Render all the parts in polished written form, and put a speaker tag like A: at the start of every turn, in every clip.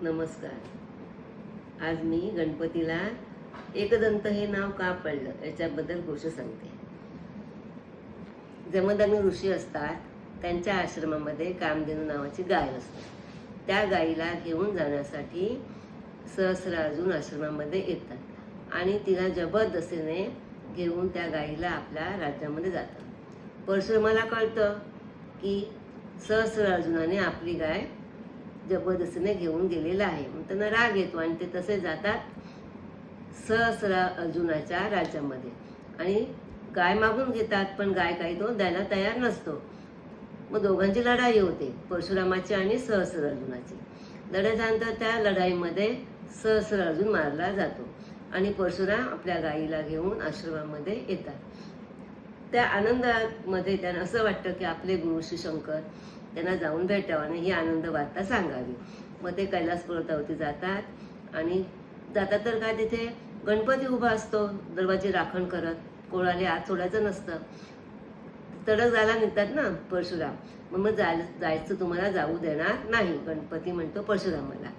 A: नमस्कार. आज मी गणपतीला एकदंत हे नाव का पडलं याच्याबद्दल गोष्ट सांगते. जमदग्नी ऋषी असतात, त्यांच्या आश्रमामध्ये कामधेनू नावाची गाय असते. त्या गायीला घेऊन जाण्यासाठी सहस्रार्जुन आश्रमामध्ये येतात आणि तिला जबरदस्तीने घेऊन त्या गायीला आपल्या राज्यामध्ये जातात. परशुरामाला कळतं की सहस्रार्जुनाने आपली गाय जबरदस्तीने घेऊन गेलेला आहे, मग त्यांना राग येतो आणि ते तसे जातात सहस्रार्जुनाच्या राज्यामध्ये आणि गाय मागून घेतात, पण गाय काही तो द्यायला तयार नसतो. मग दोघांची लढाई होते, परशुरामाची आणि सहस्रार्जुनाची. लढ्यानंतर त्या लढाईमध्ये सहस्रार्जुन मारला जातो आणि परशुराम आपल्या गायीला घेऊन आश्रमामध्ये येतात. त्या आनंदामध्ये त्यांना असं वाटतं की आपले गुरु श्री शंकर त्यांना जाऊन भेटावं आणि ही आनंद वार्ता सांगावी. मग ते कैलास पर्वतावरती जातात आणि जातात तर काय, तिथे गणपती उभा असतो दरवाजे राखण करत. कोणाला आत सोडायचं नसतं. तडक जायला निघतात ना परशुराम. मग जायचं तुम्हाला जाऊ देणार नाही, गणपती म्हणतो परशुरामाला.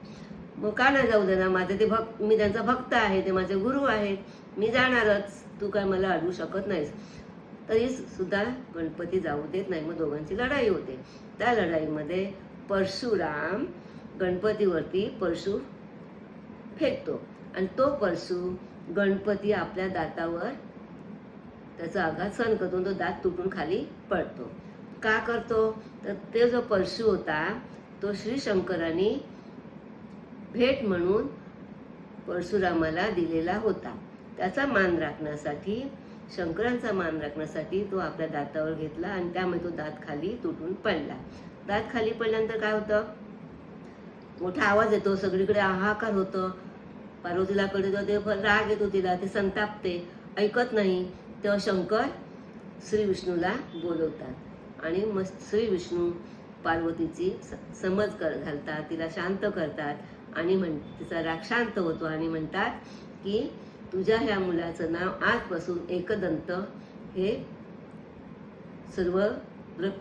A: मग का नाही जाऊ देणार, माझे ते मी त्यांचा भक्त आहे, ते माझे गुरु आहेत, मी जाणारच, तू काय मला अडवू शकत नाहीस. तरी सुद्धा गणपती जाऊ देत नाही. मग दोघांची लढाई होते. त्या लढाईमध्ये परशुराम गणपतीवरती परशु फेकतो आणि तो परशु गणपती आपल्या दातावर त्याचा आघात सहन करतो, तो दात तुटून खाली पडतो. का करतो तर ते जो परशु होता तो श्री शंकरांनी भेट म्हणून परशुरामाला दिलेला होता. त्याचा मान राखण्यासाठी, शंकरांचा मान राखण्यासाठी तो आपल्या दातावर घेतला आणि त्यामुळे तो दात खाली तुटून पडला. दात खाली पडल्यानंतर काय होतं, मोठा आवाज येतो, सगळीकडे हाहाकार होतं. पार्वतीला कळतो, ते राग येतो तिला, ते संतापते, ऐकत नाही. तेव्हा शंकर श्री विष्णूला बोलवतात आणि मग श्री विष्णू पार्वतीची समज घालतात, तिला शांत करतात आणि तिचा राग शांत होतो आणि म्हणतात की तुझ्या ह्या मुलाचं नाव आजपासून एकदंत हे सर्व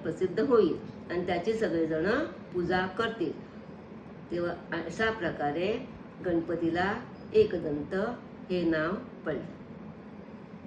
A: प्रसिद्ध होईल आणि त्याची सगळेजण पूजा करतील. तेव्हा अशा प्रकारे गणपतीला एकदंत हे नाव पडले.